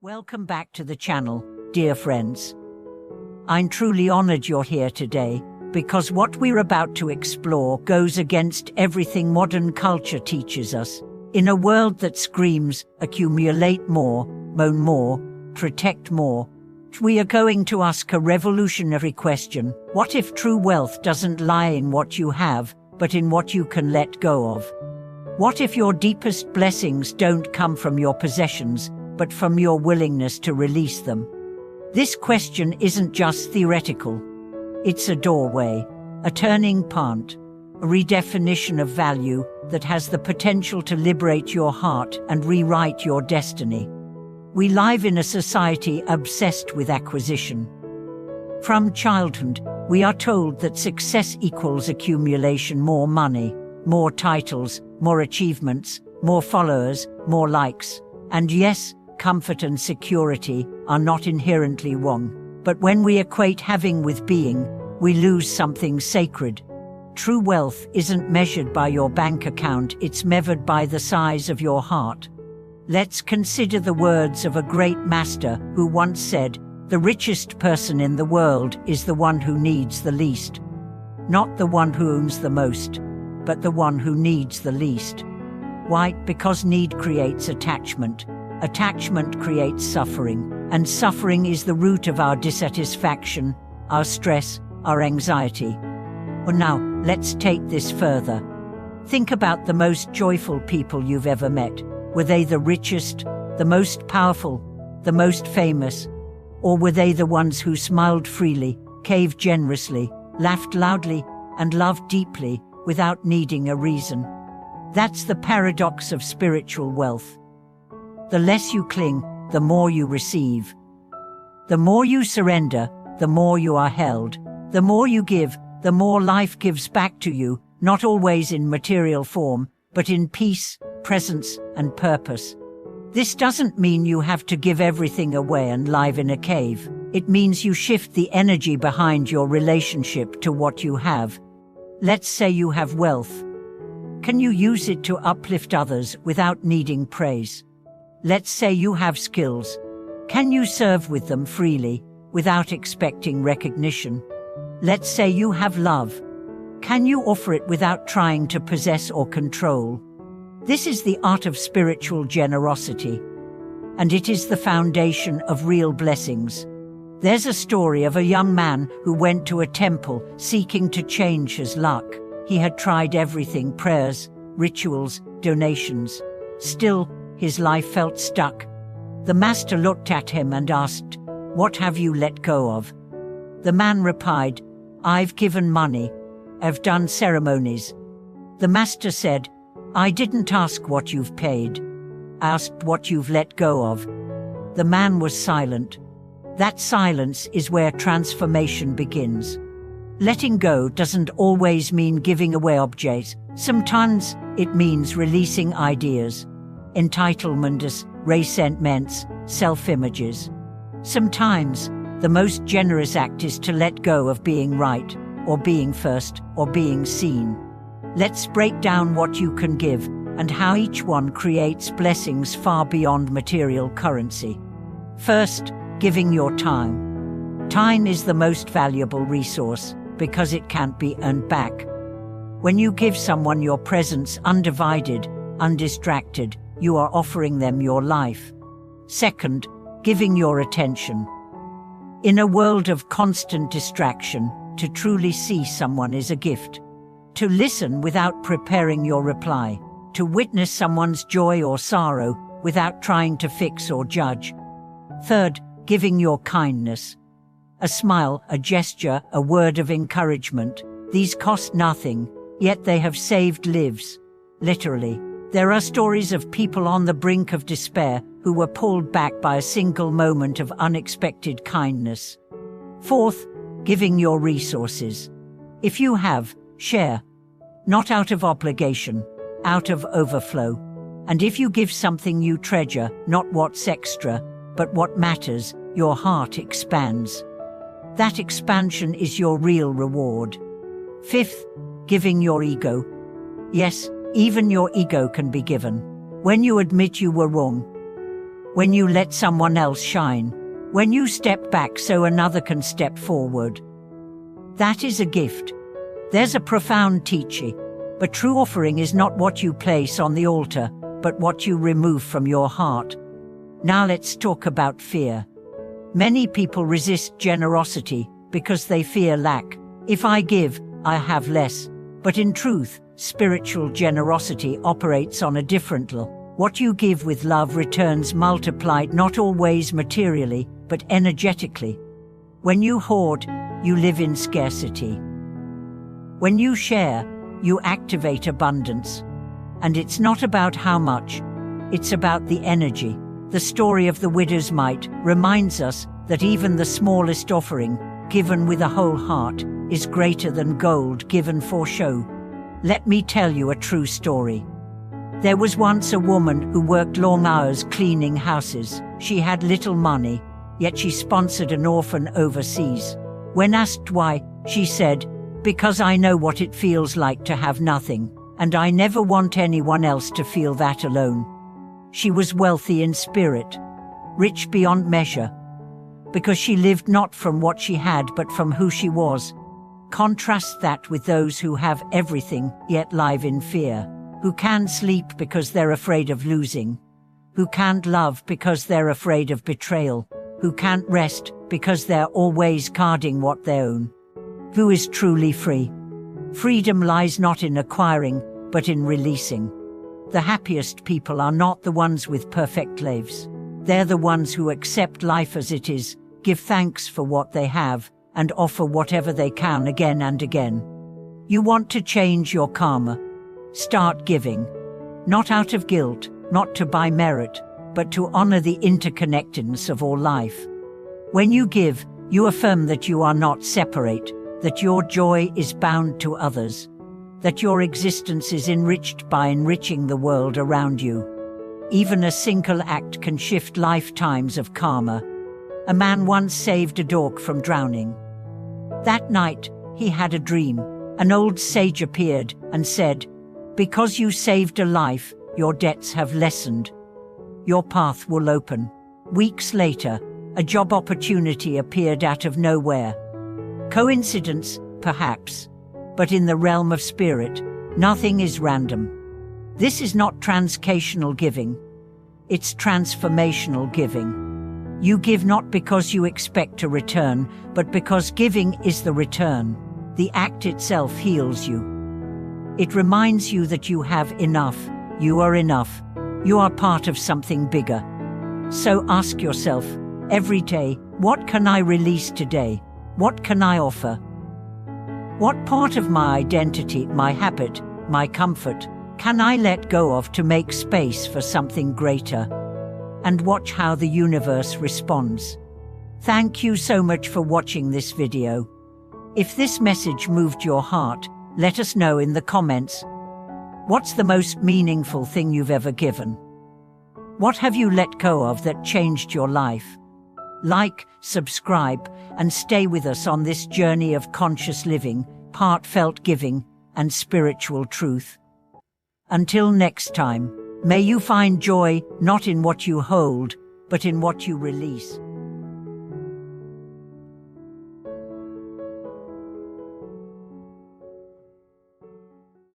Welcome back to the channel, dear friends. I'm truly honored you're here today, because what we're about to explore goes against everything modern culture teaches us. In a world that screams, accumulate more, moan more, protect more, we are going to ask a revolutionary question. What if true wealth doesn't lie in what you have, but in what you can let go of? What if your deepest blessings don't come from your possessions, but from your willingness to release them? This question isn't just theoretical. It's a doorway, a turning point, a redefinition of value that has the potential to liberate your heart and rewrite your destiny. We live in a society obsessed with acquisition. From childhood, we are told that success equals accumulation: more money, more titles, more achievements, more followers, more likes. And yes, comfort and security are not inherently wrong. But when we equate having with being, we lose something sacred. True wealth isn't measured by your bank account, it's measured by the size of your heart. Let's consider the words of a great master who once said, "The richest person in the world is the one who needs the least." Not the one who owns the most, but the one who needs the least. Why? Because need creates attachment. Attachment creates suffering, and suffering is the root of our dissatisfaction, our stress, our anxiety. Well, now, let's take this further. Think about the most joyful people you've ever met. Were they the richest, the most powerful, the most famous? Or were they the ones who smiled freely, gave generously, laughed loudly, and loved deeply without needing a reason? That's the paradox of spiritual wealth. The less you cling, the more you receive. The more you surrender, the more you are held. The more you give, the more life gives back to you, not always in material form, but in peace, presence, and purpose. This doesn't mean you have to give everything away and live in a cave. It means you shift the energy behind your relationship to what you have. Let's say you have wealth. Can you use it to uplift others without needing praise? Let's say you have skills. Can you serve with them freely, without expecting recognition? Let's say you have love. Can you offer it without trying to possess or control? This is the art of spiritual generosity, and it is the foundation of real blessings. There's a story of a young man who went to a temple seeking to change his luck. He had tried everything: prayers, rituals, donations. Still, his life felt stuck. The master looked at him and asked, "What have you let go of?" The man replied, "I've given money. I've done ceremonies." The master said, "I didn't ask what you've paid. I asked what you've let go of." The man was silent. That silence is where transformation begins. Letting go doesn't always mean giving away objects. Sometimes it means releasing ideas, entitlements, resentments, self-images. Sometimes the most generous act is to let go of being right, or being first, or being seen. Let's break down what you can give and how each one creates blessings far beyond material currency. First, giving your time. Time is the most valuable resource because it can't be earned back. When you give someone your presence undivided, undistracted, you are offering them your life. Second, giving your attention. In a world of constant distraction, to truly see someone is a gift. To listen without preparing your reply. To witness someone's joy or sorrow without trying to fix or judge. Third, giving your kindness. A smile, a gesture, a word of encouragement. These cost nothing, yet they have saved lives. Literally. There are stories of people on the brink of despair who were pulled back by a single moment of unexpected kindness. Fourth, giving your resources. If you have, share. Not out of obligation, out of overflow. And if you give something you treasure, not what's extra, but what matters, your heart expands. That expansion is your real reward. Fifth, giving your ego. Yes, even your ego can be given. When you admit you were wrong, when you let someone else shine, when you step back so another can step forward. That is a gift. There's a profound teaching, but true offering is not what you place on the altar, but what you remove from your heart. Now let's talk about fear. Many people resist generosity because they fear lack. If I give, I have less. But in truth, spiritual generosity operates on a different level. What you give with love returns multiplied, not always materially, but energetically. When you hoard, you live in scarcity. When you share, you activate abundance. And it's not about how much, it's about the energy. The story of the widow's mite reminds us that even the smallest offering, given with a whole heart, is greater than gold given for show. Let me tell you a true story. There was once a woman who worked long hours cleaning houses. She had little money, yet she sponsored an orphan overseas. When asked why, she said, "Because I know what it feels like to have nothing, and I never want anyone else to feel that alone." She was wealthy in spirit, rich beyond measure, because she lived not from what she had but from who she was. Contrast that with those who have everything yet live in fear, who can't sleep because they're afraid of losing, who can't love because they're afraid of betrayal, who can't rest because they're always guarding what they own. Who is truly free? Freedom lies not in acquiring, but in releasing. The happiest people are not the ones with perfect lives. They're the ones who accept life as it is, give thanks for what they have, and offer whatever they can again and again. You want to change your karma? Start giving. Not out of guilt, not to buy merit, but to honor the interconnectedness of all life. When you give, you affirm that you are not separate, that your joy is bound to others, that your existence is enriched by enriching the world around you. Even a single act can shift lifetimes of karma. A man once saved a dog from drowning. That night, he had a dream. An old sage appeared and said, "Because you saved a life, your debts have lessened. Your path will open." Weeks later, a job opportunity appeared out of nowhere. Coincidence, perhaps, but in the realm of spirit, nothing is random. This is not transactional giving. It's transformational giving. You give not because you expect a return, but because giving is the return. The act itself heals you. It reminds you that you have enough. You are enough. You are part of something bigger. So ask yourself, every day, what can I release today? What can I offer? What part of my identity, my habit, my comfort, can I let go of to make space for something greater? And watch how the universe responds. Thank you so much for watching this video. If this message moved your heart, let us know in the comments. What's the most meaningful thing you've ever given? What have you let go of that changed your life? Like, subscribe, and stay with us on this journey of conscious living, heartfelt giving, and spiritual truth. Until next time, may you find joy not in what you hold, but in what you release.